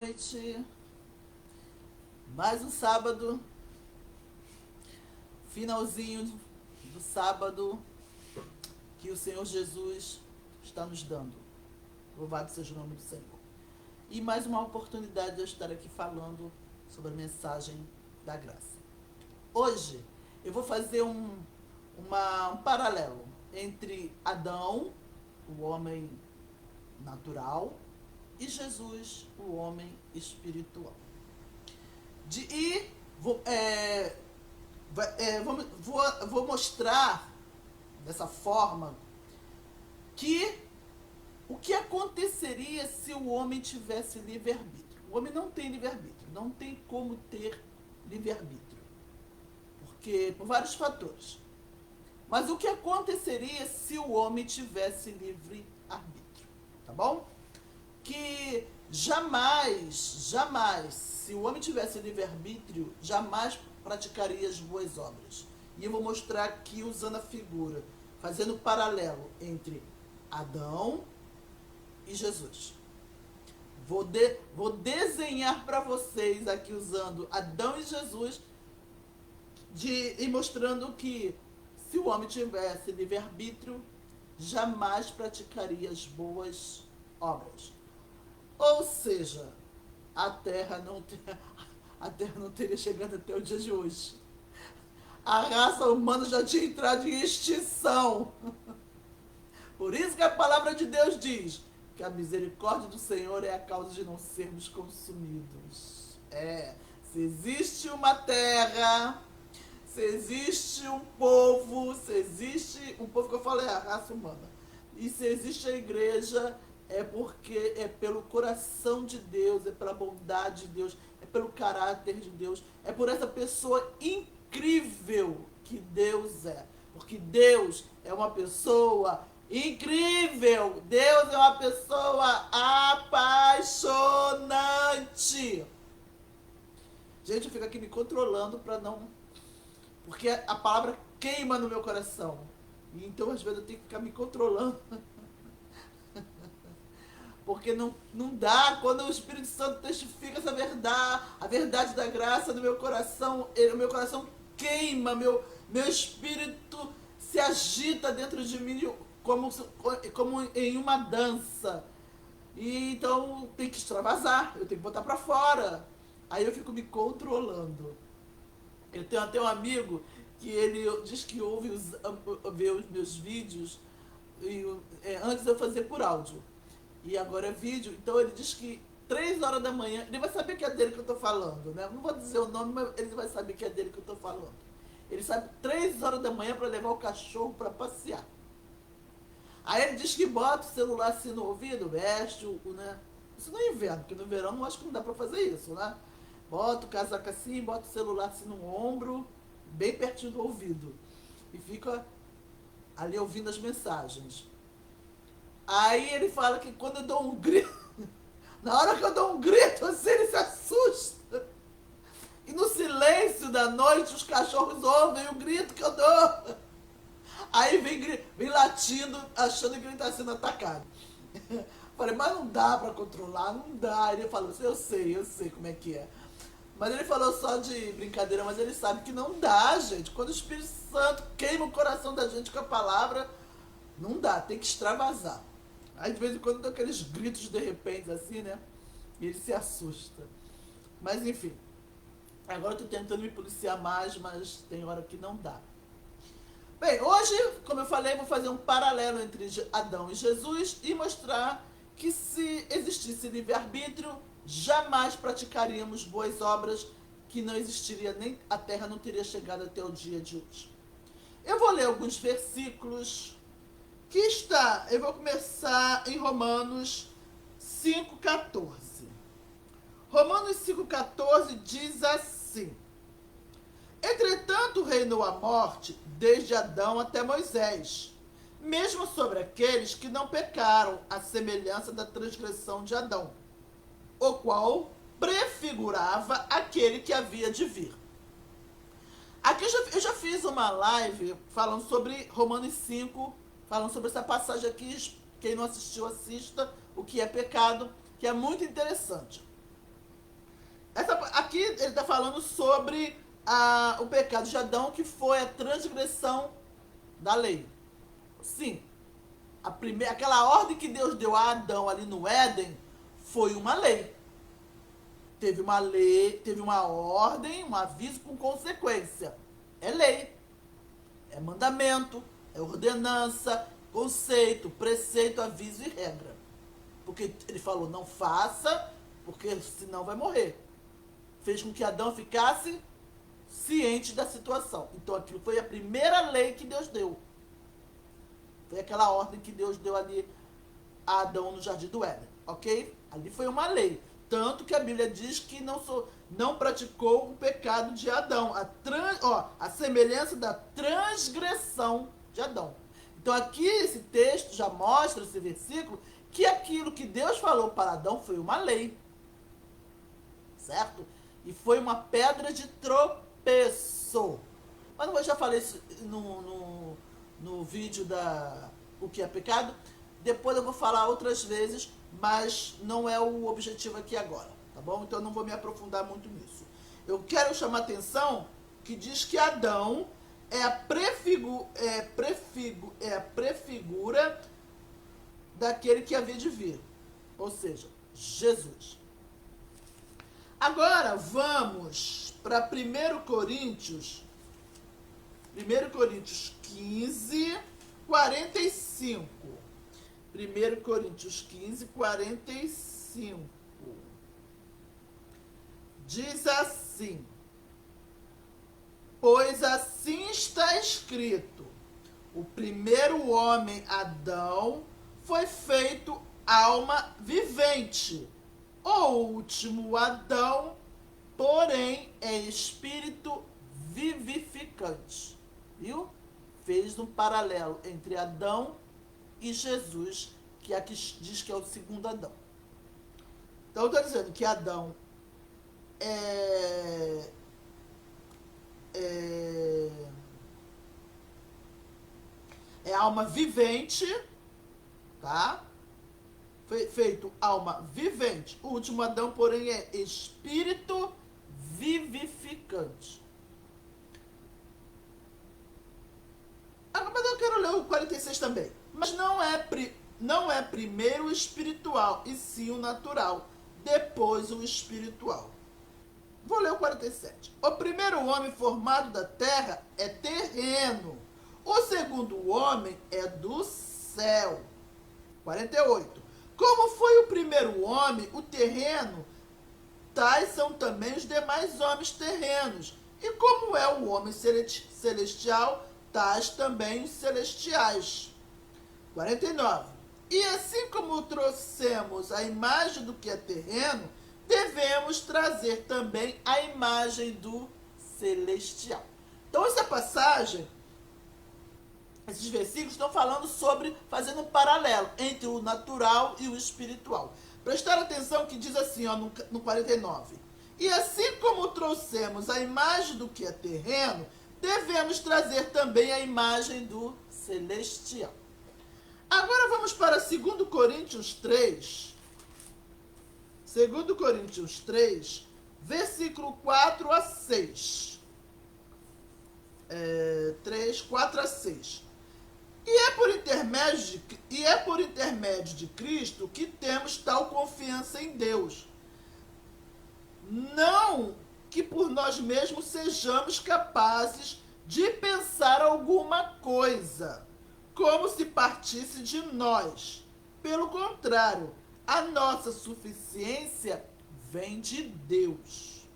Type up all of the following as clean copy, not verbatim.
Noite, mais um sábado, finalzinho do sábado que o Senhor Jesus está nos dando. Louvado seja o nome do Senhor. E mais uma oportunidade de eu estar aqui falando sobre a mensagem da graça. Hoje eu vou fazer um paralelo entre Adão, o homem natural, e Jesus, o homem espiritual. Vou mostrar dessa forma que o que aconteceria se o homem tivesse livre-arbítrio. O homem não tem livre-arbítrio, não tem como ter livre-arbítrio, porque por vários fatores. Mas o que aconteceria se o homem tivesse livre-arbítrio, tá bom? Que jamais, se o homem tivesse livre-arbítrio, jamais praticaria as boas obras. E eu vou mostrar aqui usando a figura, fazendo o paralelo entre Adão e Jesus. Vou desenhar para vocês aqui usando Adão e Jesus e mostrando que se o homem tivesse livre-arbítrio, jamais praticaria as boas obras. Ou seja, a terra não teria chegado até o dia de hoje. A raça humana já tinha entrado em extinção. Por isso que a palavra de Deus diz que a misericórdia do Senhor é a causa de não sermos consumidos. Se existe uma terra, se existe um povo, que eu falei, a raça humana, e se existe a igreja, é porque é pelo coração de Deus, é pela bondade de Deus, é pelo caráter de Deus, é por essa pessoa incrível que Deus é. Porque Deus é uma pessoa incrível, Deus é uma pessoa apaixonante. Gente, eu fico aqui me controlando para não... Porque a palavra queima no meu coração. Então, às vezes, eu tenho que ficar me controlando. Porque não dá, quando o Espírito Santo testifica essa verdade, a verdade da graça no meu coração, o meu coração queima, meu espírito se agita dentro de mim como em uma dança. E então tem que extravasar, eu tenho que botar para fora. Aí eu fico me controlando. Eu tenho até um amigo que ele diz que vê os meus vídeos antes eu fazia por áudio. E agora é vídeo, então ele diz que 3 horas da manhã, ele vai saber que é dele que eu estou falando, né? Não vou dizer o nome, mas ele vai saber que é dele que eu estou falando. Ele sabe 3 horas da manhã para levar o cachorro para passear. Aí ele diz que bota o celular assim no ouvido, veste, né? Isso no inverno, porque no verão eu acho que não dá para fazer isso, né? Bota o casaco assim, bota o celular assim no ombro, bem pertinho do ouvido. E fica ali ouvindo as mensagens. Aí ele fala que quando eu dou um grito, na hora que eu dou um grito, assim, ele se assusta. E no silêncio da noite, os cachorros ouvem o grito que eu dou. Aí vem latindo, achando que ele está sendo atacado. Falei, mas não dá para controlar, não dá. Ele falou assim, eu sei como é que é. Mas ele falou só de brincadeira, mas ele sabe que não dá, gente. Quando o Espírito Santo queima o coração da gente com a palavra, não dá, tem que extravasar. Aí de vez em quando dá aqueles gritos de repente assim, né? E ele se assusta. Mas enfim. Agora eu tô tentando me policiar mais, mas tem hora que não dá. Bem, hoje, como eu falei, vou fazer um paralelo entre Adão e Jesus e mostrar que se existisse livre-arbítrio, jamais praticaríamos boas obras, que não existiria, nem a terra não teria chegado até o dia de hoje. Eu vou ler alguns versículos que está, eu vou começar em Romanos 5,14. Romanos 5,14 diz assim: entretanto reinou a morte desde Adão até Moisés, mesmo sobre aqueles que não pecaram, à semelhança da transgressão de Adão, o qual prefigurava aquele que havia de vir. Aqui eu já fiz uma live falando sobre Romanos 5, falando sobre essa passagem aqui. Quem não assistiu, assista. O que é pecado, que é muito interessante. Aqui ele está falando sobre o pecado de Adão, que foi a transgressão da lei. Sim, aquela ordem que Deus deu a Adão ali no Éden foi uma lei. Teve uma lei, teve uma ordem, um aviso com consequência. É lei, é mandamento, é ordenança, conceito, preceito, aviso e regra. Porque ele falou, não faça, porque senão vai morrer. Fez com que Adão ficasse ciente da situação. Então aquilo foi a primeira lei que Deus deu. Foi aquela ordem que Deus deu ali a Adão no Jardim do Éden, ok? Ali foi uma lei. Tanto que a Bíblia diz que não praticou o pecado de Adão. A semelhança da transgressão de Adão. Então aqui esse texto já mostra, esse versículo, que aquilo que Deus falou para Adão foi uma lei. Certo? E foi uma pedra de tropeço. Mas eu já falei isso no vídeo o que é pecado. Depois eu vou falar outras vezes, mas não é o objetivo aqui agora, tá bom? Então eu não vou me aprofundar muito nisso. Eu quero chamar a atenção que diz que Adão é a prefigura daquele que havia de vir, ou seja, Jesus. Agora vamos para 1 Coríntios 15, 45. 1 Coríntios 15, 45. Diz assim: pois assim está escrito, o primeiro homem, Adão, foi feito alma vivente. O último Adão, porém, é espírito vivificante. Viu? Fez um paralelo entre Adão e Jesus, que aqui diz que é o segundo Adão. Então, eu estou dizendo que Adão é alma vivente, tá? Foi feito alma vivente. O último Adão, porém, é espírito vivificante. Mas eu quero ler o 46 também. Mas não é primeiro o espiritual, e sim o natural. Depois o espiritual. Vou ler o 47. O primeiro homem formado da terra é terreno. O segundo homem é do céu. 48. Como foi o primeiro homem, o terreno, tais são também os demais homens terrenos. E como é o homem celestial, tais também os celestiais. 49. E assim como trouxemos a imagem do que é terreno, devemos trazer também a imagem do celestial. Então essa passagem, esses versículos estão falando sobre, fazendo um paralelo entre o natural e o espiritual. Prestar atenção que diz assim, ó, no 49. E assim como trouxemos a imagem do que é terreno, devemos trazer também a imagem do celestial. Agora vamos para 2 Coríntios 3. 2 Coríntios 3, versículo 4 a 6. 3, 4 a 6. E é por intermédio de Cristo que temos tal confiança em Deus. Não que por nós mesmos sejamos capazes de pensar alguma coisa, como se partisse de nós. Pelo contrário, a nossa suficiência vem de Deus,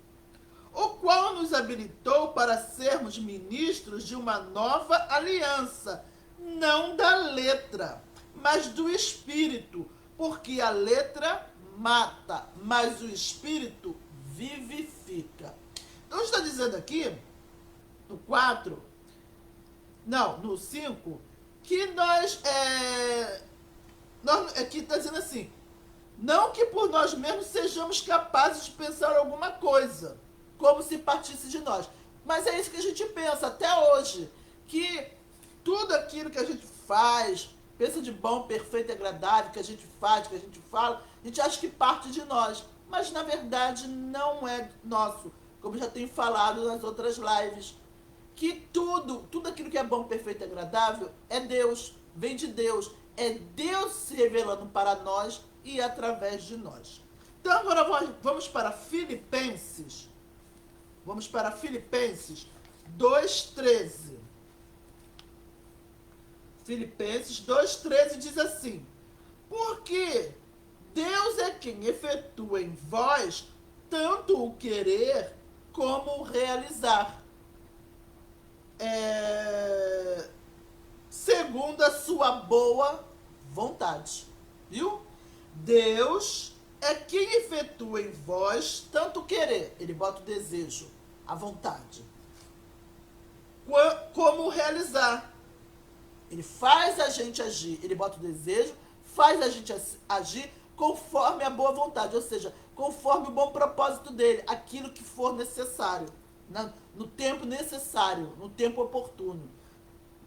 o qual nos habilitou para sermos ministros de uma nova aliança, não da letra, mas do Espírito, porque a letra mata, mas o Espírito vivifica. Então está dizendo aqui, no 4, não, no 5, que aqui está dizendo assim, não que por nós mesmos sejamos capazes de pensar alguma coisa, como se partisse de nós. Mas é isso que a gente pensa até hoje, que tudo aquilo que a gente faz, pensa de bom, perfeito e agradável, que a gente faz, que a gente fala, a gente acha que parte de nós. mas na verdade não é nosso, como já tenho falado nas outras lives, que tudo aquilo que é bom, perfeito e agradável é Deus, vem de Deus, é Deus se revelando para nós e através de nós. Então agora vamos para Filipenses, vamos para Filipenses 2,13. Filipenses 2,13 diz assim: porque Deus é quem efetua em vós tanto o querer como o realizar, segundo a sua boa vontade. Viu? Deus é quem efetua em vós tanto o querer, ele bota o desejo, a vontade, como o realizar. Ele faz a gente agir, ele bota o desejo, faz a gente agir conforme a boa vontade, ou seja, conforme o bom propósito dele, aquilo que for necessário, no tempo necessário, no tempo oportuno.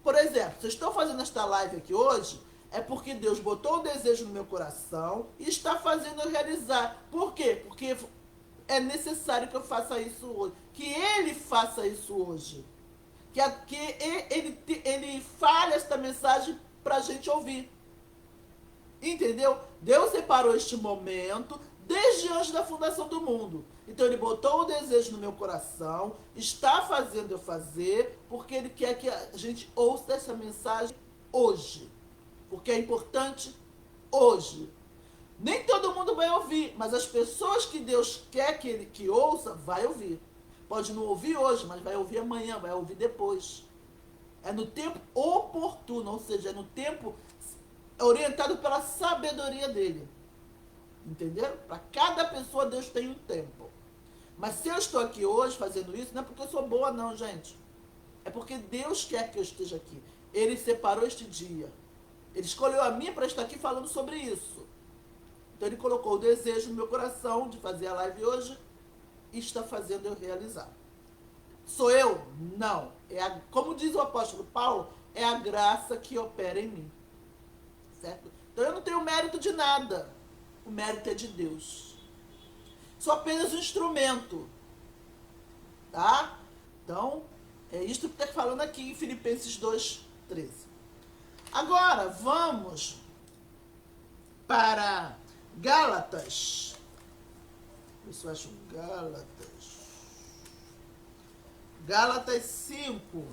Por exemplo, vocês estão fazendo esta live aqui hoje, é porque Deus botou o desejo no meu coração e está fazendo eu realizar. Por quê? Porque é necessário que eu faça isso hoje, que ele faça isso hoje. Que ele fale esta mensagem para a gente ouvir. Entendeu? Deus separou este momento desde antes da fundação do mundo. Então ele botou o desejo no meu coração, está fazendo eu fazer, porque ele quer que a gente ouça essa mensagem hoje. Porque é importante hoje. Nem todo mundo vai ouvir, mas as pessoas que Deus quer que ouça, vai ouvir. Pode não ouvir hoje, mas vai ouvir amanhã, vai ouvir depois. É no tempo oportuno, ou seja, é no tempo orientado pela sabedoria dele. Entenderam? Para cada pessoa Deus tem um tempo. Mas se eu estou aqui hoje fazendo isso, não é porque eu sou boa não, gente. É porque Deus quer que eu esteja aqui. Ele separou este dia. Ele escolheu a mim para estar aqui falando sobre isso. Então ele colocou o desejo no meu coração de fazer a live hoje e está fazendo eu realizar. Sou eu? Não. Como diz o apóstolo Paulo, é a graça que opera em mim. Certo? Então eu não tenho mérito de nada. O mérito é de Deus. Sou apenas um instrumento. Tá? Então, é isto que está falando aqui em Filipenses 2,13. Agora, vamos para Gálatas. Isso eu acho Gálatas. Gálatas 5.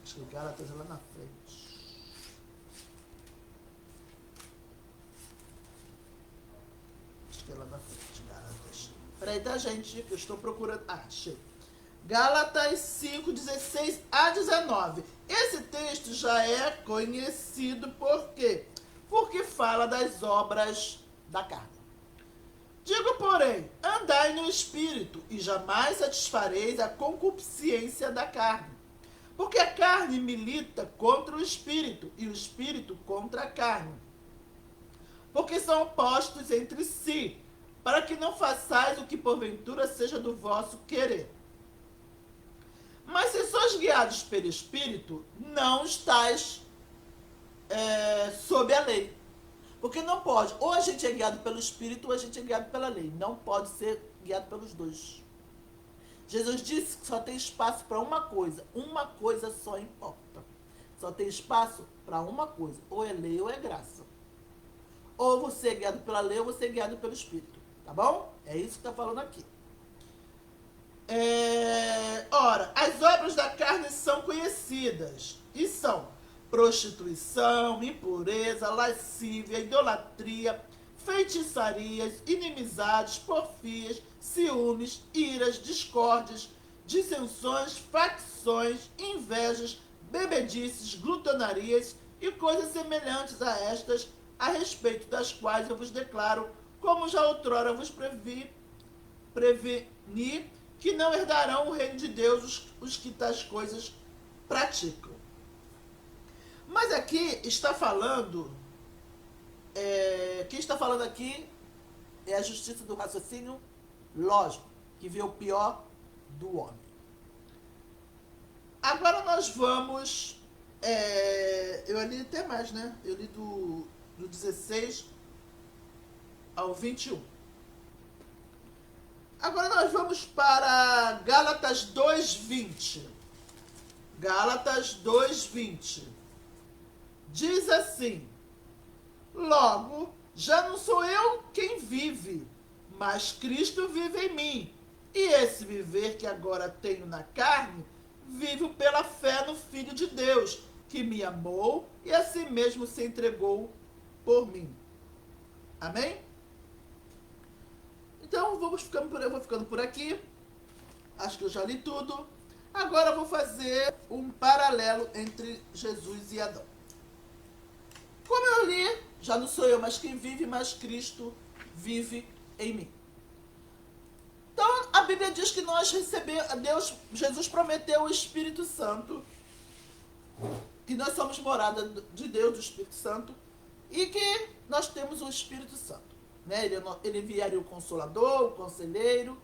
Acho que Gálatas é lá na frente. Acho que é lá na frente, Gálatas. Peraí, tá, gente? Que eu estou procurando. Ah, achei. Gálatas 5, 16 a 19. Esse texto já é conhecido por quê? Porque fala das obras da carne. Digo, porém, andai no Espírito, e jamais satisfareis a concupiscência da carne. Porque a carne milita contra o Espírito, e o Espírito contra a carne. Porque são opostos entre si, para que não façais o que porventura seja do vosso querer. Mas se sois guiados pelo Espírito, não estáis sob a lei. Porque não pode. Ou a gente é guiado pelo Espírito, ou a gente é guiado pela lei. Não pode ser guiado pelos dois. Jesus disse que só tem espaço para uma coisa só importa. Só tem espaço para uma coisa. Ou é lei ou é graça. Ou você é guiado pela lei, ou você é guiado pelo Espírito. Tá bom? É isso que está falando aqui. Ora, as obras da carne são conhecidas e são prostituição, impureza, lascívia, idolatria, feitiçarias, inimizades, porfias, ciúmes, iras, discórdias, dissensões, facções, invejas, bebedices, glutonarias e coisas semelhantes a estas, a respeito das quais eu vos declaro, como já outrora vos preveni, que não herdarão o reino de Deus os que tais coisas praticam. Mas aqui está falando, quem está falando aqui é a justiça do raciocínio lógico, que vê o pior do homem. Agora nós vamos, eu li até mais, né? Eu li do 16 ao 21. Agora nós vamos para Gálatas 2:20. Gálatas 2:20. Diz assim: logo, já não sou eu quem vive, mas Cristo vive em mim. E esse viver que agora tenho na carne, vivo pela fé no Filho de Deus, que me amou e a si mesmo se entregou por mim. Amém? Então, eu vou ficando por aqui. Acho que eu já li tudo. Agora eu vou fazer um paralelo entre Jesus e Adão. Como eu li, já não sou eu mais quem vive, mas Cristo vive em mim. Então, a Bíblia diz que nós recebemos, Jesus prometeu o Espírito Santo, que nós somos morada de Deus, do Espírito Santo, e que nós temos o Espírito Santo. Né? Ele enviaria o Consolador, o Conselheiro,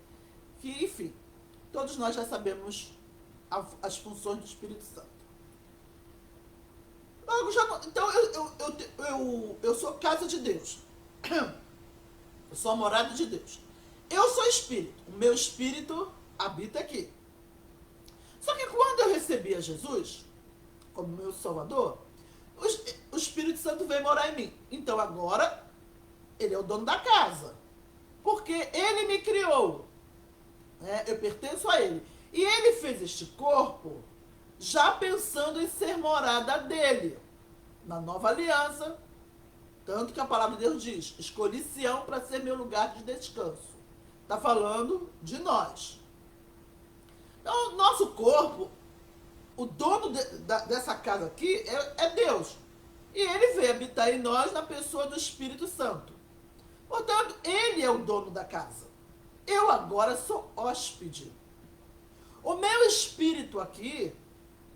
que, enfim, todos nós já sabemos as funções do Espírito Santo. Então, eu sou casa de Deus. Eu sou a morada de Deus. Eu sou espírito. O meu espírito habita aqui. Só que quando eu recebi a Jesus como meu Salvador, o Espírito Santo veio morar em mim. Então agora, ele é o dono da casa. Porque ele me criou. Né? Eu pertenço a ele. E ele fez este corpo já pensando em ser morada dele. Na nova aliança. Tanto que a palavra de Deus diz: escolhi Sião para ser meu lugar de descanso. Está falando de nós. Então, nosso corpo, o dono dessa casa aqui é Deus. E ele veio habitar em nós na pessoa do Espírito Santo. Portanto, ele é o dono da casa. Eu agora sou hóspede. O meu espírito aqui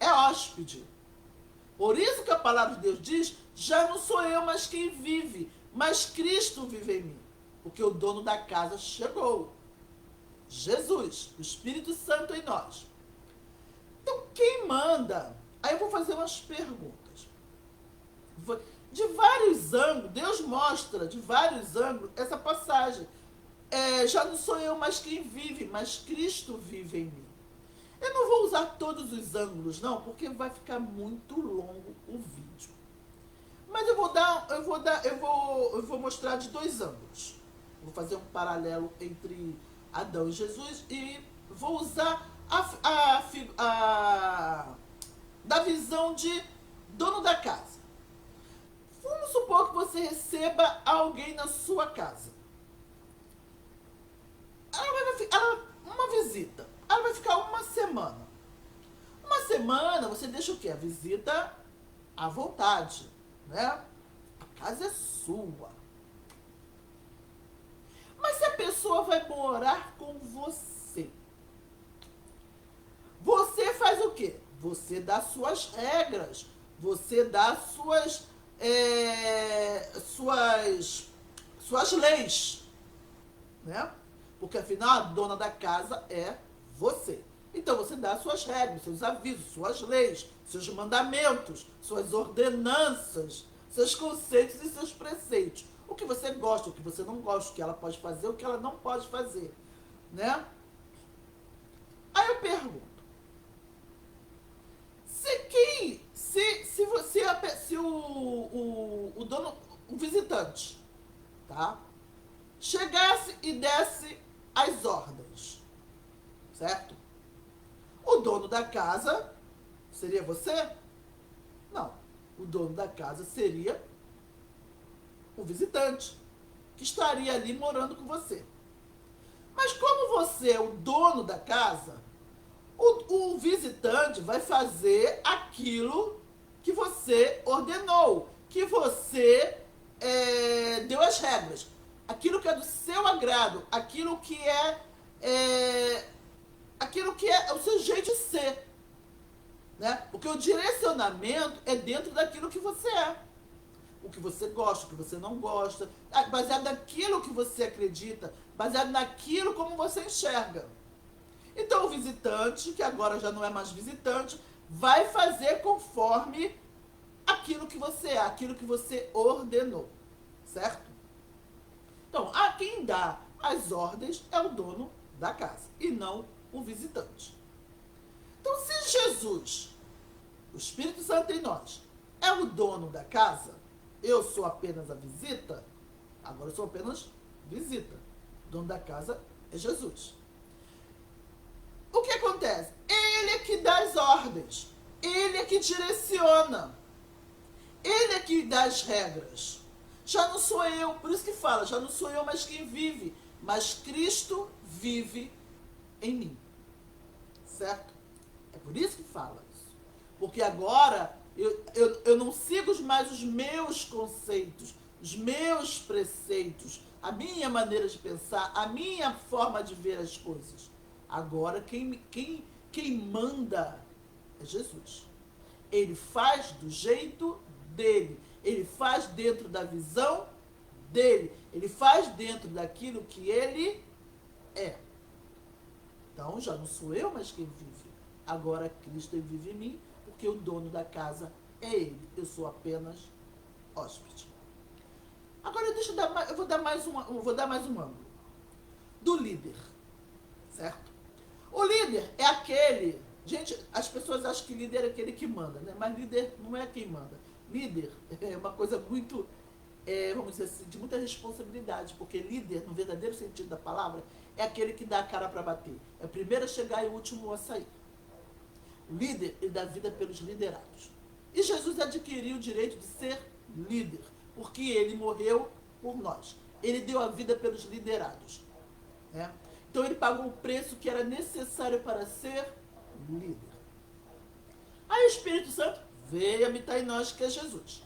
é hóspede. Por isso que a palavra de Deus diz: já não sou eu mais quem vive, mas Cristo vive em mim. Porque o dono da casa chegou. Jesus, o Espírito Santo em nós. Então, quem manda? Aí eu vou fazer umas perguntas. De vários ângulos, Deus mostra de vários ângulos essa passagem. Já não sou eu mais quem vive, mas Cristo vive em mim. Eu não vou usar todos os ângulos, não, porque vai ficar muito longo o vídeo. Mas eu vou mostrar de dois ângulos. Vou fazer um paralelo entre Adão e Jesus e vou usar da visão de dono da casa. Vamos supor que você receba alguém na sua casa. Uma visita. Ela vai ficar uma semana. Uma semana você deixa o quê? A visita à vontade, né? A casa é sua. Mas se a pessoa vai morar com você, você faz o quê? Você dá suas regras, você dá suas leis, né? Porque afinal a dona da casa é você. Então você dá suas regras, seus avisos, suas leis, seus mandamentos, suas ordenanças, seus conceitos e seus preceitos. O que você gosta, o que você não gosta, o que ela pode fazer, o que ela não pode fazer, né? Aí eu pergunto, se o dono, o visitante, tá, chegasse e desse as ordens, certo? O dono da casa seria você? Não. O dono da casa seria o visitante, que estaria ali morando com você. Mas como você é o dono da casa, o visitante vai fazer aquilo que você ordenou, que você deu as regras, aquilo que é do seu agrado, aquilo que é o seu jeito de ser, né? Porque o direcionamento é dentro daquilo que você é. O que você gosta, o que você não gosta, baseado naquilo que você acredita, baseado naquilo como você enxerga. Então o visitante, que agora já não é mais visitante, vai fazer conforme aquilo que você é, aquilo que você ordenou, certo? Então, a quem dá as ordens é o dono da casa e não o visitante. Então, se Jesus, o Espírito Santo em nós, é o dono da casa, eu sou apenas a visita, agora eu sou apenas visita. O dono da casa é Jesus. O que acontece? Ele é que dá as ordens, ele é que direciona, ele é que dá as regras. Já não sou eu, por isso que fala, já não sou eu mais quem vive, mas Cristo vive em mim. Certo? É por isso que fala isso. Porque agora eu não sigo mais os meus conceitos, os meus preceitos, a minha maneira de pensar, a minha forma de ver as coisas. Agora quem manda é Jesus. Ele faz do jeito dele. Ele faz dentro da visão dele. Ele faz dentro daquilo que ele é. Então, já não sou eu mais quem vive. Agora, Cristo vive em mim, porque o dono da casa é ele. Eu sou apenas hóspede. Agora, eu vou dar mais um ângulo. Do líder. Certo? O líder é aquele... Gente, as pessoas acham que líder é aquele que manda, né? Mas líder não é quem manda. Líder é uma coisa muito, vamos dizer assim, de muita responsabilidade, porque líder, no verdadeiro sentido da palavra, é aquele que dá a cara para bater. É o primeiro a chegar e o último a sair. O líder, ele dá vida pelos liderados. E Jesus adquiriu o direito de ser líder, porque ele morreu por nós. Ele deu a vida pelos liderados. Né? Então ele pagou o preço que era necessário para ser líder. Aí o Espírito Santo veio habitar em nós, que é Jesus.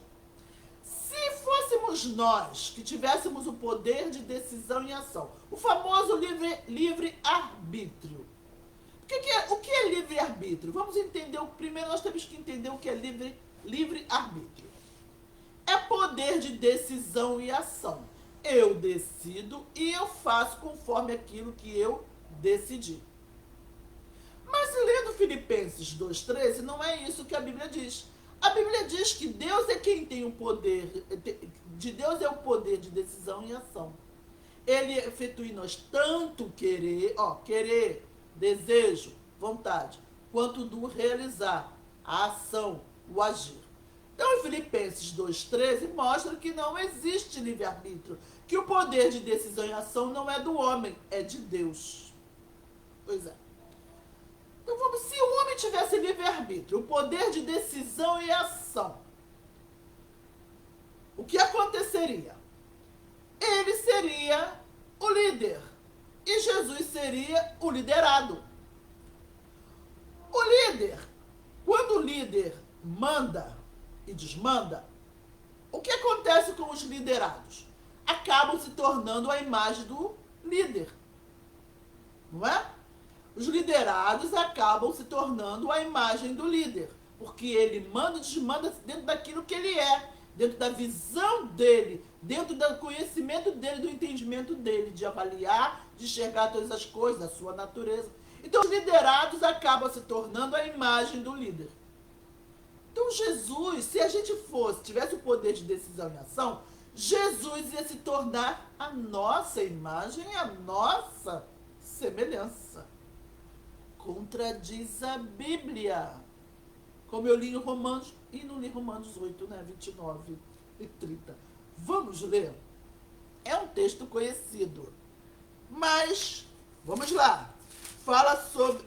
Se fôssemos nós que tivéssemos o poder de decisão e ação, o famoso livre-arbítrio. O que é livre-arbítrio? Vamos entender. Primeiro nós temos que entender o que é livre-arbítrio. É poder de decisão e ação. Eu decido e eu faço conforme aquilo que eu decidi. Mas lendo Filipenses 2,13, não é isso que a Bíblia diz. A Bíblia diz que Deus é quem tem o poder, de Deus é o poder de decisão e ação. Ele efetua em nós tanto querer, desejo, vontade, quanto do realizar, a ação, o agir. Então, em Filipenses 2,13 mostra que não existe livre-arbítrio, que o poder de decisão e ação não é do homem, é de Deus. Pois é. Então, se o homem tivesse livre-arbítrio, o poder de decisão e ação, o que aconteceria? Ele seria o líder e Jesus seria o liderado. O líder, quando o líder manda e desmanda, o que acontece com os liderados? Acabam se tornando a imagem do líder, não é? Os liderados acabam se tornando a imagem do líder, porque ele manda e desmanda dentro daquilo que ele é, dentro da visão dele, dentro do conhecimento dele, do entendimento dele, de avaliar, de enxergar todas as coisas, da sua natureza. Então, os liderados acabam se tornando a imagem do líder. Então, Jesus, se a gente tivesse o poder de decisão e ação, Jesus ia se tornar a nossa imagem, a nossa semelhança. Contradiz a Bíblia. Como eu li em Romanos, e não li Romanos 8, né, 29 e 30. Vamos ler? É um texto conhecido. Mas, vamos lá.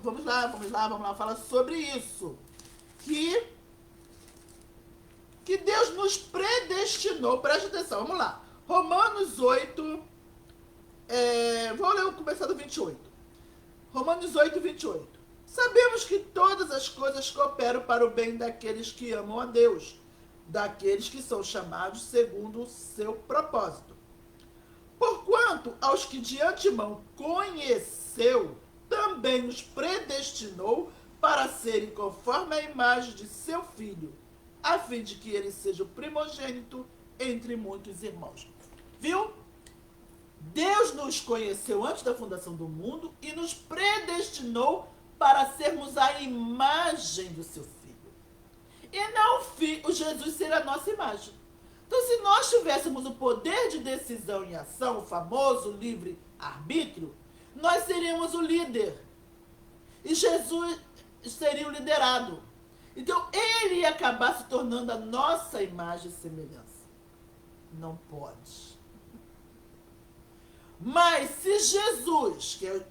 Vamos lá, fala sobre isso. Que Deus nos predestinou, preste atenção, vamos lá. Romanos 8, vou começar do 28. Romanos 8, 28. Sabemos que todas as coisas cooperam para o bem daqueles que amam a Deus, daqueles que são chamados segundo o seu propósito. Porquanto aos que de antemão conheceu, também os predestinou para serem conforme a imagem de seu Filho, a fim de que ele seja o primogênito entre muitos irmãos. Viu? Deus nos conheceu antes da fundação do mundo e nos predestinou para sermos a imagem do seu Filho. E não o Jesus ser a nossa imagem. Então, se nós tivéssemos o poder de decisão e ação, o famoso livre-arbítrio, nós seríamos o líder. E Jesus seria o liderado. Então, ele ia acabar se tornando a nossa imagem e semelhança. Não pode. Mas se Jesus, que é o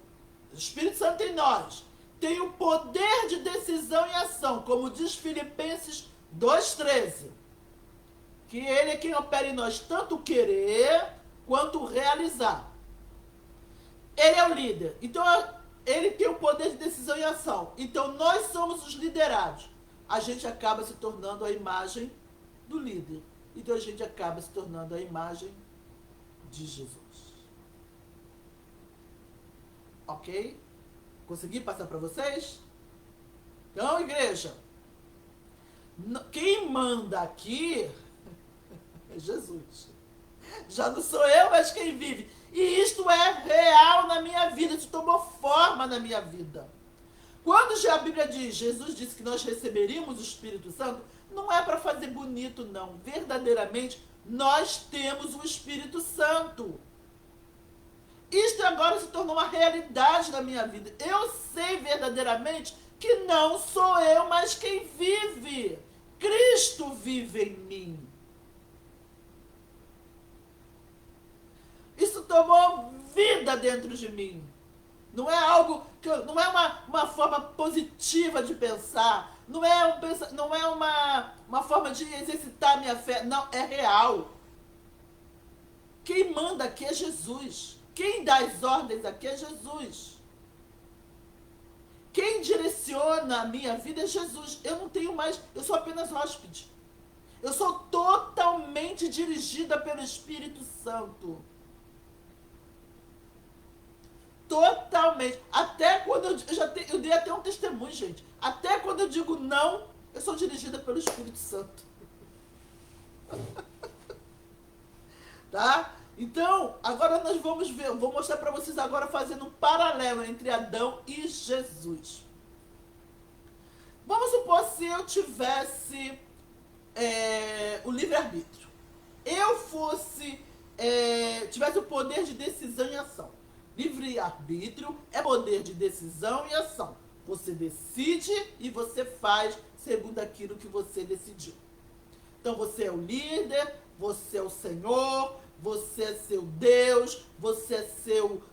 Espírito Santo em nós, tem o poder de decisão e ação, como diz Filipenses 2,13, que ele é quem opera em nós tanto querer quanto realizar. Ele é o líder. Então, ele tem o poder de decisão e ação. Então, nós somos os liderados. A gente acaba se tornando a imagem do líder. Então, a gente acaba se tornando a imagem de Jesus. Ok? Consegui passar para vocês? Então, igreja, quem manda aqui é Jesus. Já não sou eu, mas quem vive. E isto é real na minha vida, isso tomou forma na minha vida. Quando já a Bíblia diz, Jesus disse que nós receberíamos o Espírito Santo, não é para fazer bonito, não. Verdadeiramente, nós temos o Espírito Santo. Isto agora se tornou uma realidade na minha vida. Eu sei verdadeiramente que não sou eu, mas quem vive. Cristo vive em mim. Isso tomou vida dentro de mim. Não é algo que não é uma forma positiva de pensar. Não é uma forma de exercitar minha fé. Não, é real. Quem manda aqui é Jesus. Quem dá as ordens aqui é Jesus. Quem direciona a minha vida é Jesus. Eu não tenho mais, eu sou apenas hóspede. Eu sou totalmente dirigida pelo Espírito Santo. Totalmente. Até quando eu dei até um testemunho, gente. Até quando eu digo não, eu sou dirigida pelo Espírito Santo. Tá? Então, agora nós vamos ver, eu vou mostrar para vocês agora fazendo um paralelo entre Adão e Jesus. Vamos supor se eu tivesse o livre-arbítrio. Eu tivesse o poder de decisão e ação. Livre-arbítrio é poder de decisão e ação. Você decide e você faz segundo aquilo que você decidiu. Então, você é o líder, você é o Senhor, você é seu Deus, você é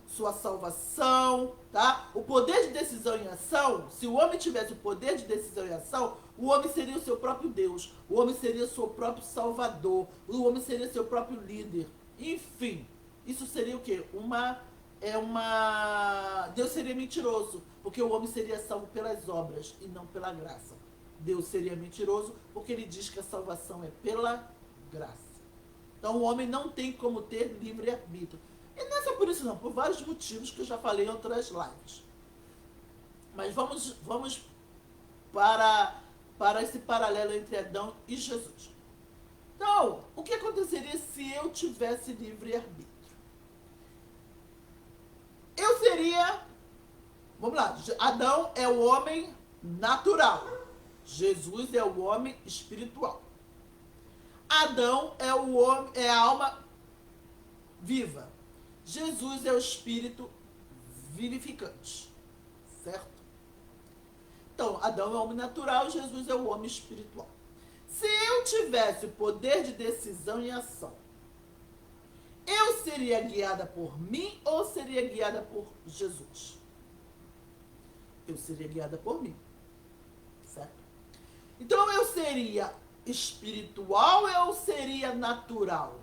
sua salvação, tá? O poder de decisão e ação, se o homem tivesse o poder de decisão e ação, o homem seria o seu próprio Deus, o homem seria o seu próprio Salvador, o homem seria seu próprio líder. Enfim, isso seria o quê? Deus seria mentiroso, porque o homem seria salvo pelas obras e não pela graça. Deus seria mentiroso porque ele diz que a salvação é pela graça. Então o homem não tem como ter livre-arbítrio. E não é só por isso não, por vários motivos que eu já falei em outras lives. Mas vamos para esse paralelo entre Adão e Jesus. Então, o que aconteceria se eu tivesse livre-arbítrio? Eu seria, vamos lá, Adão é o homem natural, Jesus é o homem espiritual. Adão é a alma viva, Jesus é o espírito vivificante, certo? Então, Adão é o homem natural, Jesus é o homem espiritual. Se eu tivesse o poder de decisão e ação, eu seria guiada por mim ou seria guiada por Jesus? Eu seria guiada por mim, certo? Então, eu seria espiritual ou eu seria natural?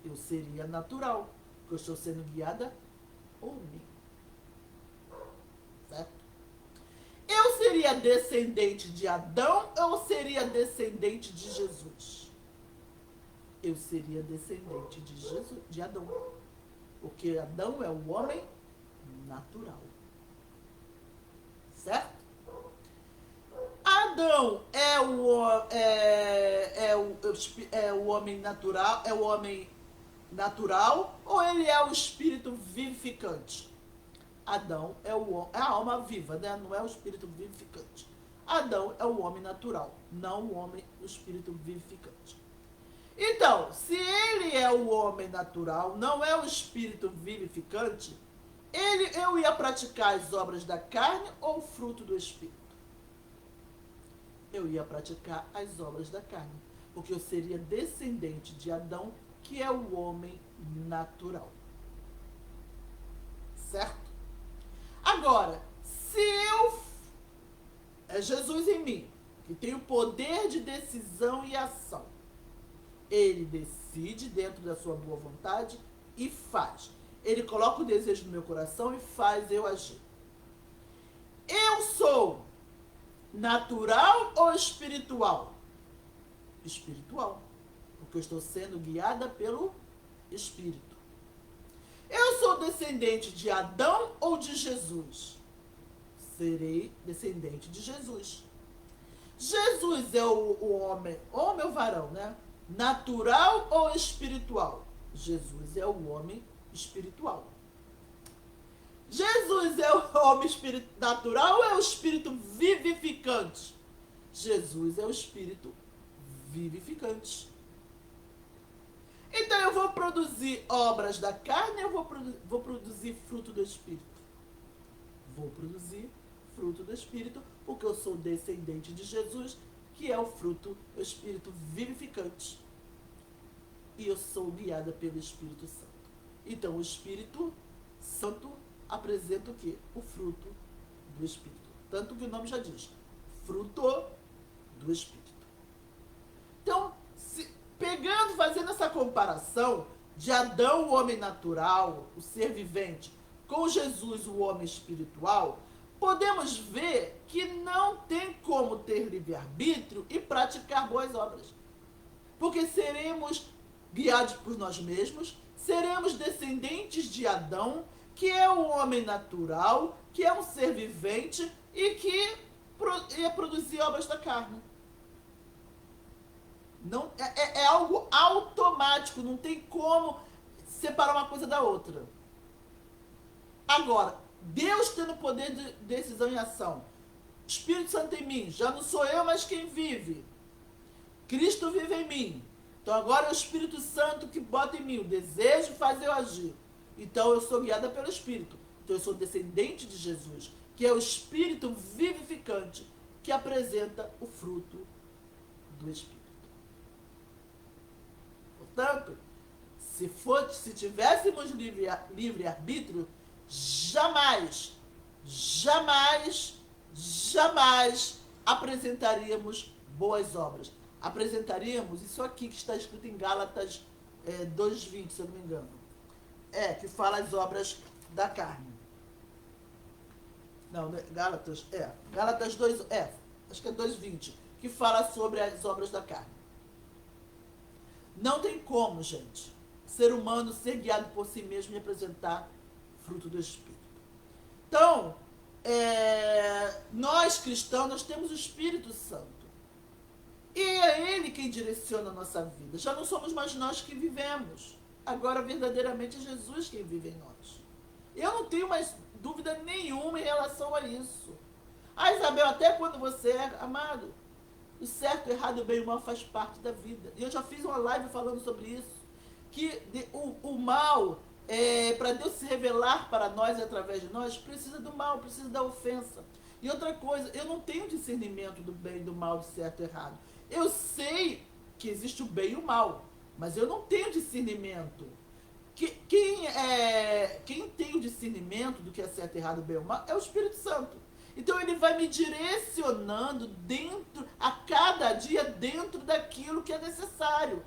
Eu seria natural, porque eu estou sendo guiada por mim, certo? Eu seria descendente de Adão ou seria descendente de Jesus? Eu seria descendente de Jesus, de Adão, porque Adão é o homem natural, certo? Adão é o homem natural ou ele é o espírito vivificante? Adão é a alma viva, né? Não é o espírito vivificante. Adão é o homem natural, não o espírito vivificante. Então, se ele é o homem natural, não é o espírito vivificante, eu ia praticar as obras da carne ou o fruto do espírito? Eu ia praticar as obras da carne, porque eu seria descendente de Adão, que é o homem natural. Certo? Agora, se é Jesus em mim, que tem o poder de decisão e ação, ele decide dentro da sua boa vontade e faz. Ele coloca o desejo no meu coração e faz eu agir. Eu sou natural ou espiritual? Espiritual, porque eu estou sendo guiada pelo Espírito. Eu sou descendente de Adão ou de Jesus? Serei descendente de Jesus. Jesus é o homem ou varão, né? Natural ou espiritual? Jesus é o homem espiritual. Jesus é o homem natural ou é o espírito vivificante? Jesus é o espírito vivificante. Então eu vou produzir obras da carne ou vou produzir fruto do espírito? Vou produzir fruto do espírito, porque eu sou descendente de Jesus, que é o fruto do espírito vivificante. E eu sou guiada pelo Espírito Santo. Então o Espírito Santo apresenta o quê? O fruto do Espírito. Tanto que o nome já diz, fruto do Espírito. Então, fazendo essa comparação de Adão, o homem natural, o ser vivente, com Jesus, o homem espiritual, podemos ver que não tem como ter livre-arbítrio e praticar boas obras. Porque seremos guiados por nós mesmos, seremos descendentes de Adão, que é o homem natural, que é um ser vivente e que ia produzir obras da carne. Não, é algo automático, não tem como separar uma coisa da outra. Agora, Deus tendo poder de decisão e ação, Espírito Santo em mim, já não sou eu, mas quem vive. Cristo vive em mim. Então agora é o Espírito Santo que bota em mim o desejo, faz eu agir. Então eu sou guiada pelo Espírito. Então eu sou descendente de Jesus, que é o Espírito vivificante que apresenta o fruto do Espírito. Portanto, se tivéssemos livre-arbítrio, jamais apresentaríamos boas obras. Apresentaríamos isso aqui que está escrito em Gálatas 2:20, se eu não me engano. Que fala as obras da carne. Não, Gálatas 2, acho que é 2:20, que fala sobre as obras da carne. Não tem como, gente, ser humano ser guiado por si mesmo e apresentar fruto do Espírito. Então, nós cristãos, nós temos o Espírito Santo. E é Ele quem direciona a nossa vida. Já não somos mais nós que vivemos. Agora, verdadeiramente, é Jesus quem vive em nós. Eu não tenho mais dúvida nenhuma em relação a isso. Isabel, até quando você é amado, o certo, o errado, o bem e o mal faz parte da vida. E eu já fiz uma live falando sobre isso. Que o mal, para Deus se revelar para nós e através de nós, precisa do mal, precisa da ofensa. E outra coisa, eu não tenho discernimento do bem e do mal, do certo e errado. Eu sei que existe o bem e o mal, mas eu não tenho discernimento. Quem tem o discernimento do que é certo, errado, bem ou mal é o Espírito Santo. Então ele vai me direcionando a cada dia dentro daquilo que é necessário.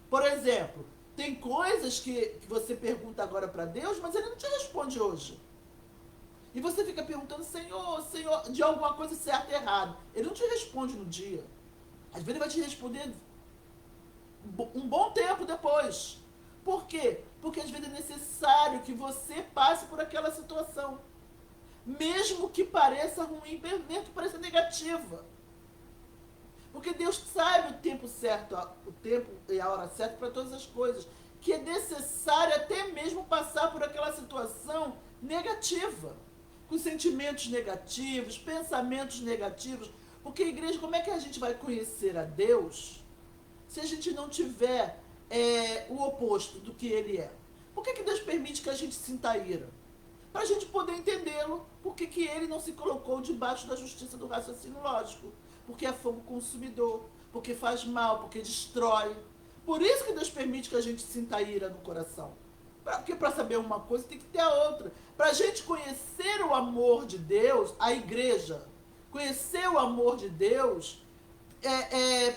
Por exemplo, tem coisas que você pergunta agora para Deus, mas ele não te responde hoje. E você fica perguntando, Senhor, de alguma coisa certa e errada. Ele não te responde no dia. Às vezes ele vai te responder um bom tempo depois. Por quê? Porque às vezes é necessário que você passe por aquela situação. Mesmo que pareça ruim, mesmo que pareça negativa. Porque Deus sabe o tempo certo, o tempo e a hora certa para todas as coisas. Que é necessário até mesmo passar por aquela situação negativa. Com sentimentos negativos, pensamentos negativos. Porque, igreja, como é que a gente vai conhecer a Deus se a gente não tiver o oposto do que ele é? Por que Deus permite que a gente sinta ira? Para a gente poder entendê-lo, por que ele não se colocou debaixo da justiça do raciocínio lógico? Porque é fogo consumidor, porque faz mal, porque destrói. Por isso que Deus permite que a gente sinta ira no coração. Porque para saber uma coisa tem que ter a outra. Para a gente conhecer o amor de Deus, a igreja, conhecer o amor de Deus,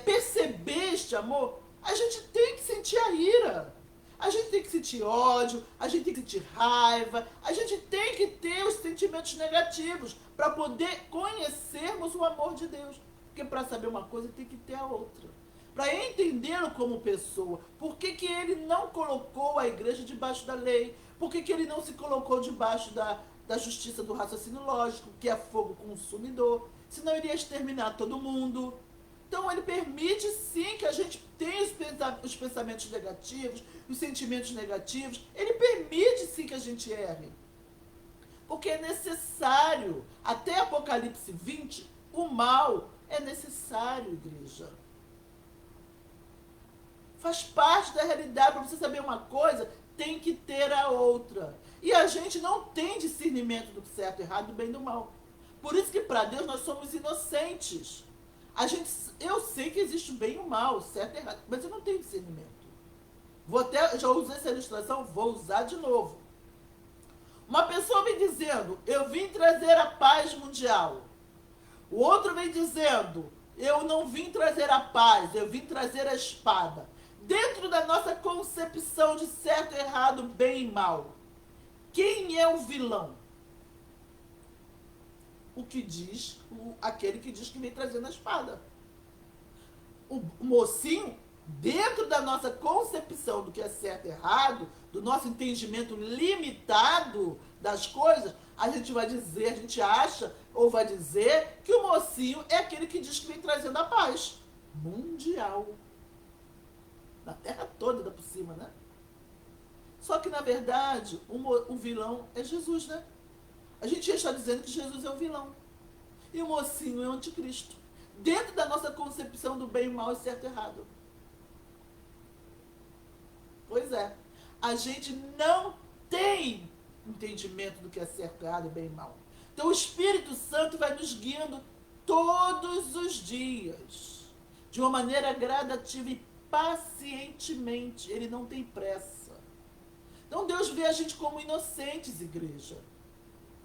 perceber este amor, a gente tem que sentir a ira. A gente tem que sentir ódio, a gente tem que sentir raiva, a gente tem que ter os sentimentos negativos para poder conhecermos o amor de Deus. Porque para saber uma coisa tem que ter a outra. Para entendê-lo como pessoa. Por que ele não colocou a igreja debaixo da lei? Por que ele não se colocou debaixo da justiça do raciocínio lógico, que é fogo consumidor? Senão iria exterminar todo mundo. Então ele permite sim que a gente tenha os pensamentos negativos, os sentimentos negativos. Ele permite sim que a gente erre. Porque é necessário. Até Apocalipse 20, o mal é necessário, igreja. Faz parte da realidade. Para você saber uma coisa, tem que ter a outra. E a gente não tem discernimento do certo, errado, do bem e do mal. Por isso que para Deus nós somos inocentes. Eu sei que existe o bem e o mal, o certo e errado, mas eu não tenho discernimento. Já usei essa ilustração, vou usar de novo. Uma pessoa vem dizendo, eu vim trazer a paz mundial. O outro vem dizendo, eu não vim trazer a paz, eu vim trazer a espada. Dentro da nossa concepção de certo, errado, bem e mal, quem é o vilão? Aquele que diz que vem trazendo a espada. O mocinho, dentro da nossa concepção do que é certo e errado, do nosso entendimento limitado das coisas, a gente acha ou vai dizer que o mocinho é aquele que diz que vem trazendo a paz mundial. Na terra toda, ainda por cima, né? Só que, na verdade, o vilão é Jesus, né? A gente já está dizendo que Jesus é o vilão. E o mocinho é o anticristo. Dentro da nossa concepção do bem e mal e certo e errado. Pois é. A gente não tem entendimento do que é certo, errado, bem e mal. Então o Espírito Santo vai nos guiando todos os dias. De uma maneira gradativa e pacientemente. Ele não tem pressa. Então Deus vê a gente como inocentes, igreja.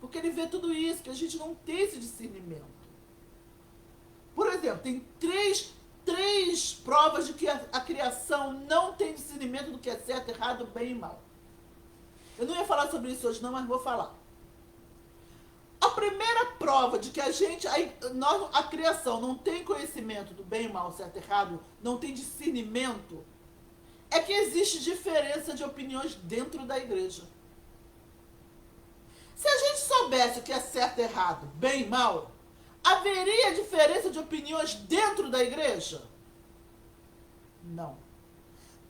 Porque ele vê tudo isso, que a gente não tem esse discernimento. Por exemplo, tem três provas de que a criação não tem discernimento do que é certo, errado, bem e mal. Eu não ia falar sobre isso hoje não, mas vou falar. A primeira prova de que a criação não tem conhecimento do bem e mal, certo e errado, não tem discernimento, é que existe diferença de opiniões dentro da igreja. Se a gente soubesse o que é certo e errado, bem e mal, haveria diferença de opiniões dentro da igreja? Não.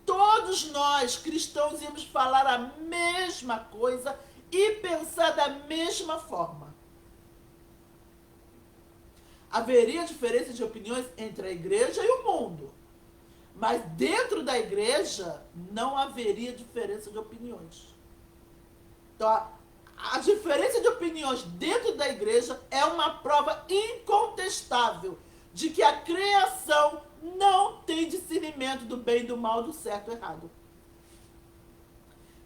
Todos nós, cristãos, íamos falar a mesma coisa e pensar da mesma forma. Haveria diferença de opiniões entre a igreja e o mundo. Mas dentro da igreja não haveria diferença de opiniões. Então, a diferença de opiniões dentro da igreja é uma prova incontestável de que a criação não tem discernimento do bem e do mal, do certo e errado.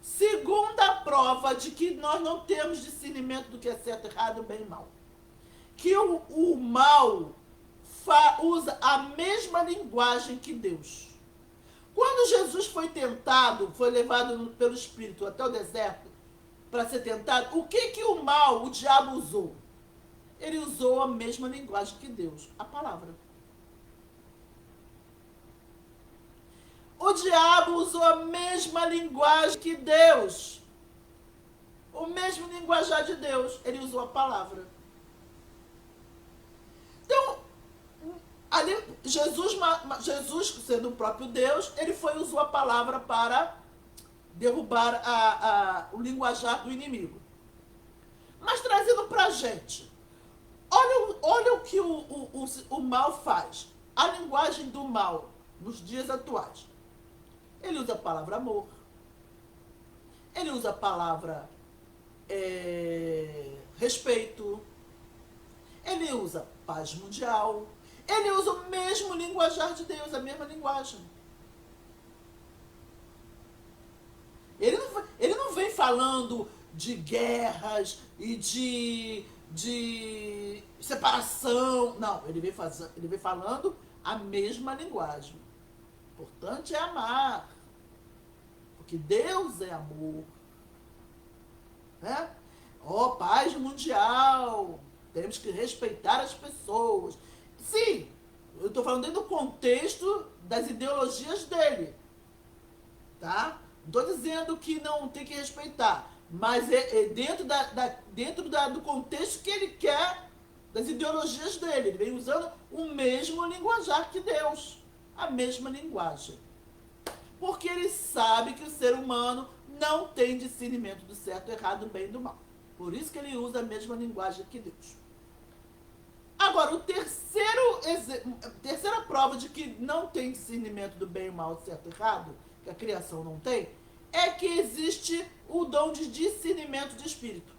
Segunda prova de que nós não temos discernimento do que é certo, errado, bem e mal. Que o mal usa a mesma linguagem que Deus. Quando Jesus foi tentado, foi levado pelo Espírito até o deserto para ser tentado, o que o diabo usou? Ele usou a mesma linguagem que Deus, a palavra. O diabo usou a mesma linguagem que Deus. O mesmo linguajar de Deus. Ele usou a palavra. Então, ali, Jesus, sendo o próprio Deus, ele usou a palavra para derrubar o linguajar do inimigo. Mas trazendo para a gente, olha o que o mal faz. A linguagem do mal nos dias atuais. Ele usa a palavra amor. Ele usa a palavra respeito. Ele usa paz mundial. Ele usa o mesmo linguajar de Deus, a mesma linguagem. Ele não vem falando de guerras e de separação. Não, ele vem falando a mesma linguagem. O importante é amar. Porque Deus é amor. Né? Paz mundial. Temos que respeitar as pessoas. Sim, eu estou falando dentro do contexto das ideologias dele. Tá? Não estou dizendo que não tem que respeitar. Mas é dentro do contexto que ele quer, das ideologias dele. Ele vem usando o mesmo linguajar que Deus. A mesma linguagem. Porque ele sabe que o ser humano não tem discernimento do certo, do errado, do bem e do mal. Por isso que ele usa a mesma linguagem que Deus. Agora, a terceira prova de que não tem discernimento do bem e do mal, do certo e errado, que a criação não tem, é que existe o dom de discernimento de espírito.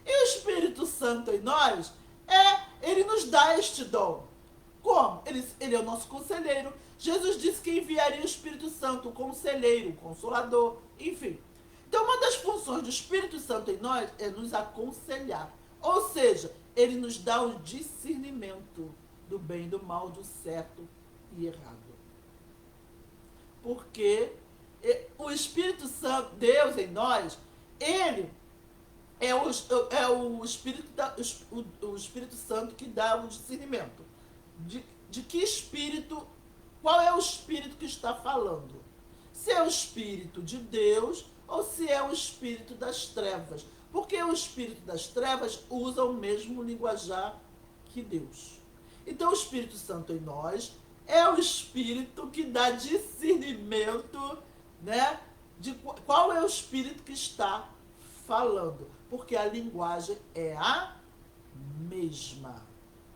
E o Espírito Santo em nós, ele nos dá este dom. Como? Ele é o nosso conselheiro. Jesus disse que enviaria o Espírito Santo, o conselheiro, o consolador, enfim. Então, uma das funções do Espírito Santo em nós é nos aconselhar. Ou seja, ele nos dá o discernimento do bem e do mal, do certo e errado. Porque o Espírito Santo, Deus em nós, ele é o Espírito Santo que dá o discernimento. De que espírito, qual é o espírito que está falando? Se é o espírito de Deus ou se é o espírito das trevas. Porque o espírito das trevas usa o mesmo linguajar que Deus. Então o Espírito Santo em nós é o espírito que dá discernimento, né, de qual é o espírito que está falando. Porque a linguagem é a mesma.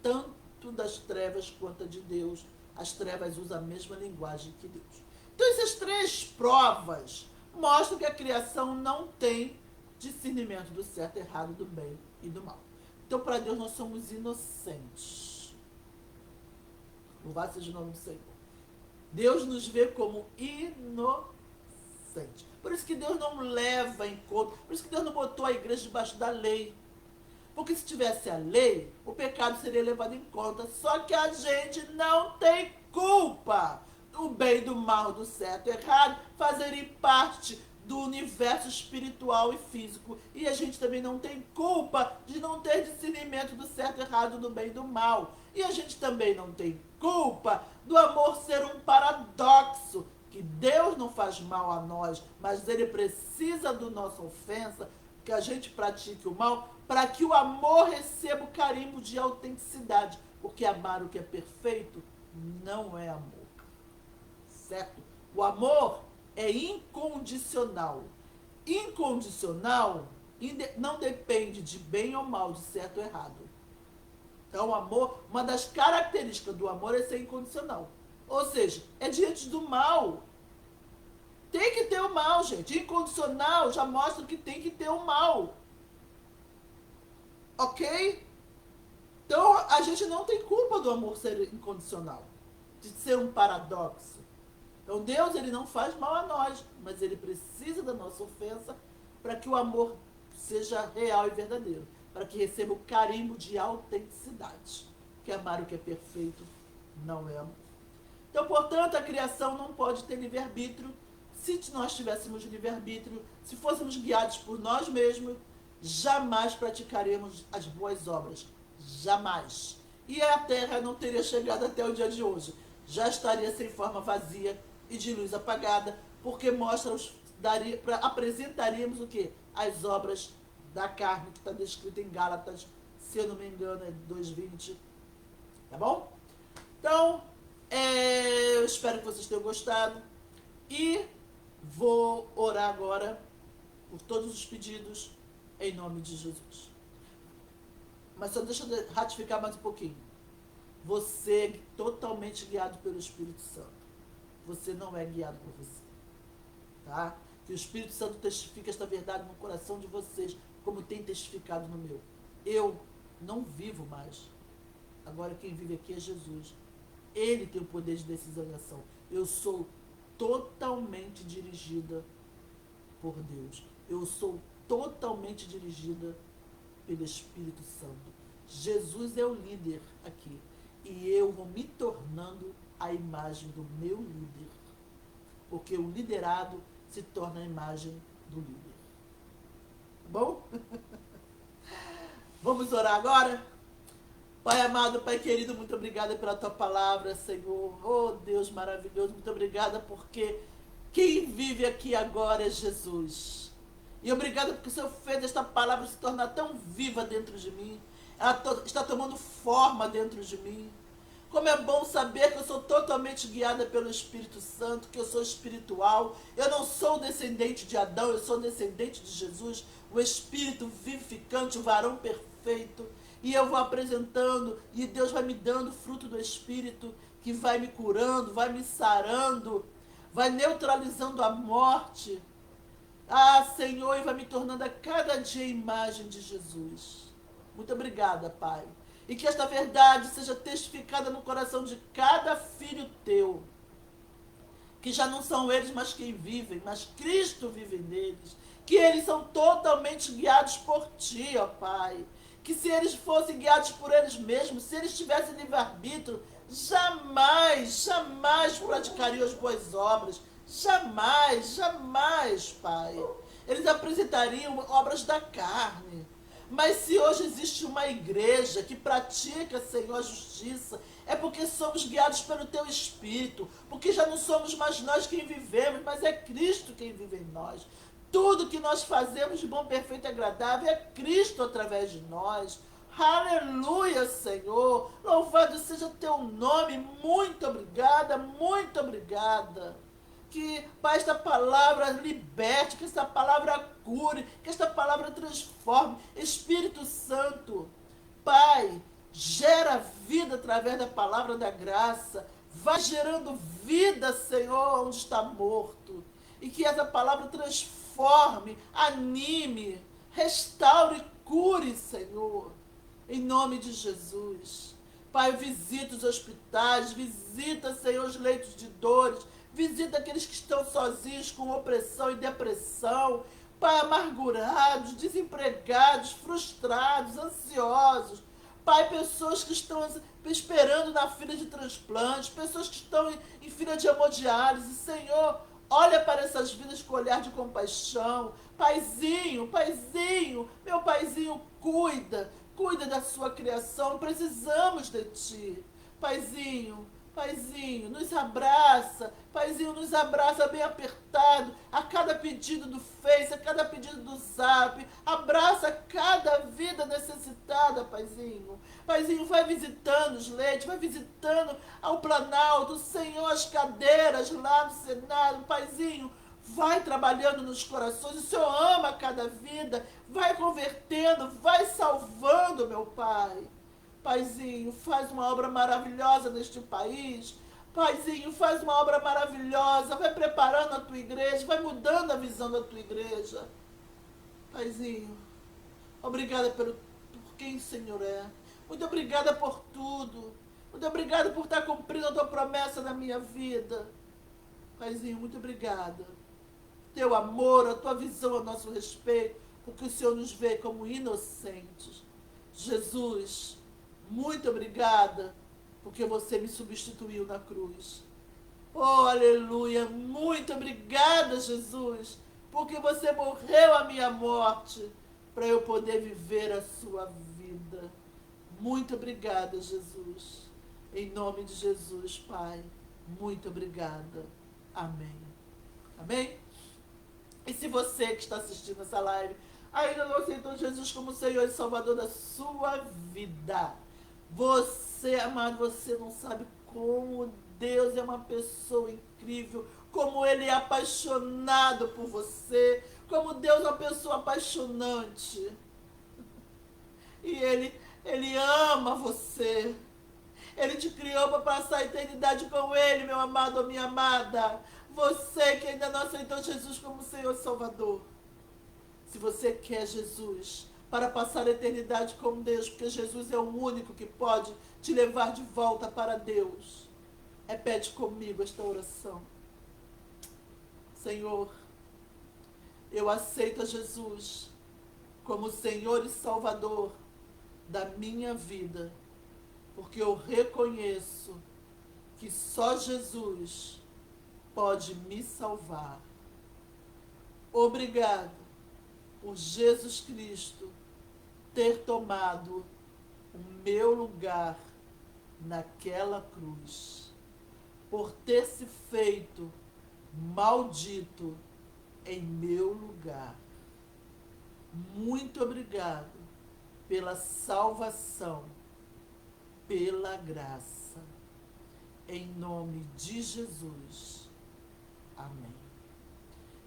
Tanto das trevas quanto a de Deus. As trevas usam a mesma linguagem que Deus. Então essas três provas mostram que a criação não tem discernimento do certo, errado, do bem e do mal. Então, para Deus, nós somos inocentes. Louvado seja o nome do Senhor. Deus nos vê como inocentes. Por isso que Deus não leva em conta, por isso que Deus não botou a igreja debaixo da lei. Porque se tivesse a lei, o pecado seria levado em conta. Só que a gente não tem culpa do bem, do mal, do certo e errado fazerem parte do universo espiritual e físico. E a gente também não tem culpa de não ter discernimento do certo e errado, do bem e do mal. E a gente também não tem culpa do amor ser um paradoxo, que Deus não faz mal a nós, mas ele precisa da nossa ofensa, que a gente pratique o mal, para que o amor receba o carimbo de autenticidade. Porque amar o que é perfeito não é amor. Certo? O amor é incondicional. Incondicional não depende de bem ou mal, de certo ou errado. Então, o amor, uma das características do amor é ser incondicional. Ou seja, é diante do mal. Tem que ter o mal, gente. Incondicional já mostra que tem que ter o mal. Ok? Então, a gente não tem culpa do amor ser incondicional. De ser um paradoxo. Então, Deus, ele não faz mal a nós, mas ele precisa da nossa ofensa para que o amor seja real e verdadeiro. Para que receba o carimbo de autenticidade. Que amar o que é perfeito não é amor. Então, portanto, a criação não pode ter livre-arbítrio. Se nós tivéssemos livre-arbítrio, se fôssemos guiados por nós mesmos, jamais praticaremos as boas obras. Jamais. E a terra não teria chegado até o dia de hoje. Já estaria sem forma vazia e de luz apagada, porque apresentaríamos o quê? As obras da carne, que está descrito em Gálatas, se eu não me engano, é 2:20. Tá bom? Então, eu espero que vocês tenham gostado. E vou orar agora por todos os pedidos, em nome de Jesus. Mas só deixa eu ratificar mais um pouquinho. Você é totalmente guiado pelo Espírito Santo. você não é guiado por você. Tá? Que o Espírito Santo testifique esta verdade no coração de vocês, como tem testificado no meu. Eu não vivo mais. Agora quem vive aqui é Jesus. Ele tem o poder de decisão e ação. Eu sou totalmente dirigida por Deus. Eu sou totalmente dirigida pelo Espírito Santo. Jesus é o líder aqui. E eu vou me tornando a imagem do meu líder. Porque o liderado se torna a imagem do líder. Tá bom? Vamos orar agora? Pai amado, Pai querido, muito obrigada pela tua palavra, Senhor. Oh, Deus maravilhoso, muito obrigada porque quem vive aqui agora é Jesus. E obrigada porque o Senhor fez esta palavra se tornar tão viva dentro de mim. Ela está tomando forma dentro de mim. Como é bom saber que eu sou totalmente guiada pelo Espírito Santo, que eu sou espiritual. Eu não sou descendente de Adão, eu sou descendente de Jesus, o Espírito vivificante, o varão perfeito. E eu vou apresentando, e Deus vai me dando fruto do Espírito, que vai me curando, vai me sarando, vai neutralizando a morte. Ah, Senhor, e vai me tornando a cada dia a imagem de Jesus. Muito obrigada, Pai. E que esta verdade seja testificada no coração de cada filho teu. Que já não são eles mais quem vivem, mas Cristo vive neles. Que eles são totalmente guiados por Ti, ó Pai. Que se eles fossem guiados por eles mesmos, se eles tivessem livre-arbítrio, jamais, jamais praticariam as boas obras. Jamais, jamais, Pai. Eles apresentariam obras da carne. Mas se hoje existe uma igreja que pratica, Senhor, a justiça, é porque somos guiados pelo Teu Espírito, porque já não somos mais nós quem vivemos, mas é Cristo quem vive em nós. Tudo que nós fazemos de bom, perfeito e agradável é Cristo através de nós. Aleluia, Senhor. Louvado seja Teu nome. Muito obrigada, muito obrigada. Que, Pai, esta palavra liberte, que esta palavra cure, que esta palavra transforme. Espírito Santo, Pai, gera vida através da palavra da graça. Vai gerando vida, Senhor, onde está morto. E que essa palavra transforme, anime, restaure, cure, Senhor. Em nome de Jesus. Pai, visita os hospitais, visita, Senhor, os leitos de dores. Visita aqueles que estão sozinhos, com opressão e depressão. Pai, amargurados, desempregados, frustrados, ansiosos. Pai, pessoas que estão esperando na fila de transplante, pessoas que estão em fila de hemodiálise. Senhor, olha para essas vidas com olhar de compaixão. Paizinho, Paizinho, meu Paizinho, cuida da sua criação. Precisamos de Ti. Paizinho, Paizinho, nos abraça. Paizinho, nos abraça bem apertado. A cada pedido do Face, a cada pedido do Zap. Abraça cada vida necessitada, Paizinho. Paizinho, vai visitando os leitos, vai visitando ao Planalto, Senhor, as cadeiras lá no Senado. Paizinho, vai trabalhando nos corações. O Senhor ama cada vida. Vai convertendo, vai salvando, meu Pai. Paizinho, faz uma obra maravilhosa neste país. Paizinho, faz uma obra maravilhosa. Vai preparando a tua igreja, vai mudando a visão da tua igreja. Paizinho, obrigada por quem o Senhor é. Muito obrigada por tudo. Muito obrigada por estar cumprindo a tua promessa na minha vida. Paizinho, muito obrigada. Teu amor, a tua visão a nosso respeito, porque o Senhor nos vê como inocentes. Jesus, muito obrigada, porque você me substituiu na cruz. Oh, aleluia, muito obrigada, Jesus, porque você morreu a minha morte, para eu poder viver a sua vida. Muito obrigada, Jesus. Em nome de Jesus, Pai, muito obrigada. Amém. Amém? E se você que está assistindo essa live ainda não aceitou Jesus como Senhor e Salvador da sua vida, você, amado, você não sabe como Deus é uma pessoa incrível, como Ele é apaixonado por você, como Deus é uma pessoa apaixonante. E Ele ama você. Ele te criou para passar a eternidade com Ele, meu amado ou minha amada. Você que ainda não aceitou Jesus como Senhor e Salvador. Se você quer Jesus para passar a eternidade com Deus, porque Jesus é o único que pode te levar de volta para Deus, repete comigo esta oração. Senhor, eu aceito a Jesus como Senhor e Salvador da minha vida, porque eu reconheço que só Jesus pode me salvar. Obrigado por Jesus Cristo ter tomado o meu lugar naquela cruz, por ter se feito maldito em meu lugar. Muito obrigado pela salvação, pela graça. Em nome de Jesus. Amém.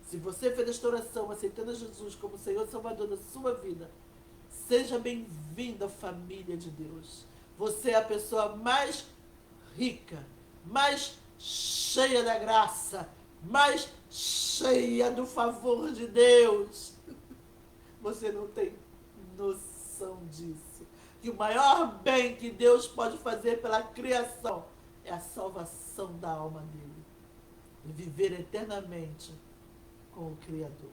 Se você fez esta oração aceitando a Jesus como Senhor e Salvador da sua vida, seja bem-vindo à família de Deus. Você é a pessoa mais rica, mais cheia da graça, mais cheia do favor de Deus. Você não tem noção disso. Que o maior bem que Deus pode fazer pela criação é a salvação da alma dele. E viver eternamente com o Criador.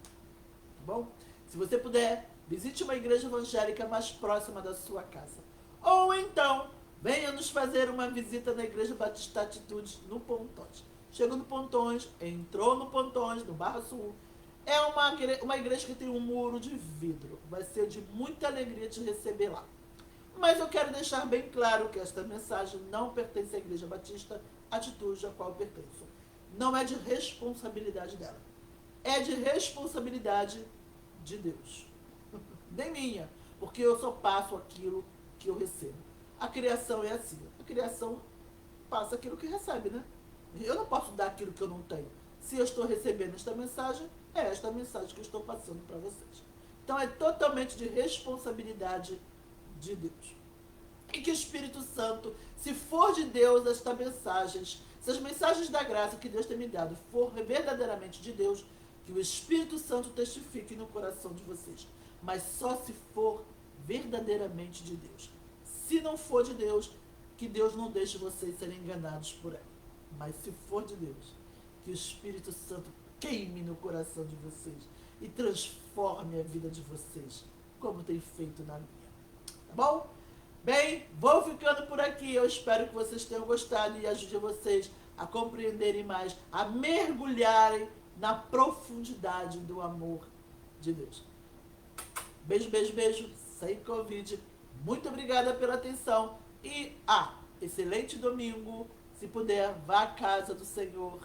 Tá bom? Se você puder, visite uma igreja evangélica mais próxima da sua casa. Ou então, venha nos fazer uma visita na Igreja Batista Atitudes, no Pontões. Chegou no Pontões, entrou no Pontões, no Barra Sul. É uma igreja que tem um muro de vidro. Vai ser de muita alegria te receber lá. Mas eu quero deixar bem claro que esta mensagem não pertence à Igreja Batista Atitude, a qual eu pertenço. Não é de responsabilidade dela. É de responsabilidade de Deus. Nem minha, porque eu só passo aquilo que eu recebo. A criação é assim. A criação passa aquilo que recebe, né? Eu não posso dar aquilo que eu não tenho. Se eu estou recebendo esta mensagem, é esta mensagem que eu estou passando para vocês. Então é totalmente de responsabilidade de Deus. E que o Espírito Santo, se for de Deus esta mensagens, se as mensagens da graça que Deus tem me dado for verdadeiramente de Deus, que o Espírito Santo testifique no coração de vocês. Mas só se for verdadeiramente de Deus. Se não for de Deus, que Deus não deixe vocês serem enganados por ela. Mas se for de Deus, que o Espírito Santo queime no coração de vocês e transforme a vida de vocês, como tem feito na minha. Tá bom? Bem, vou ficando por aqui. Eu espero que vocês tenham gostado e ajude vocês a compreenderem mais, a mergulharem na profundidade do amor de Deus. Beijo, beijo, beijo. Sem Covid. Muito obrigada pela atenção. E, excelente domingo. Se puder, vá à casa do Senhor.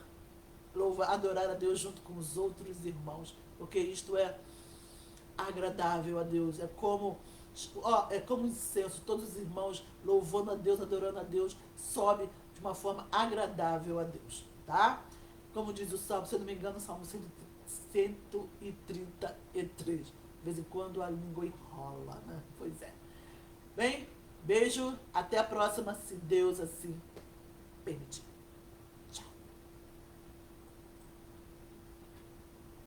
Adorar a Deus junto com os outros irmãos. Porque isto é agradável a Deus. É como incenso. Todos os irmãos louvando a Deus, adorando a Deus. Sobe de uma forma agradável a Deus. Tá? Como diz o Salmo, se eu não me engano, o Salmo 133. De vez em quando a língua enrola, né? Pois é. Bem, beijo, até a próxima, se Deus assim permitir.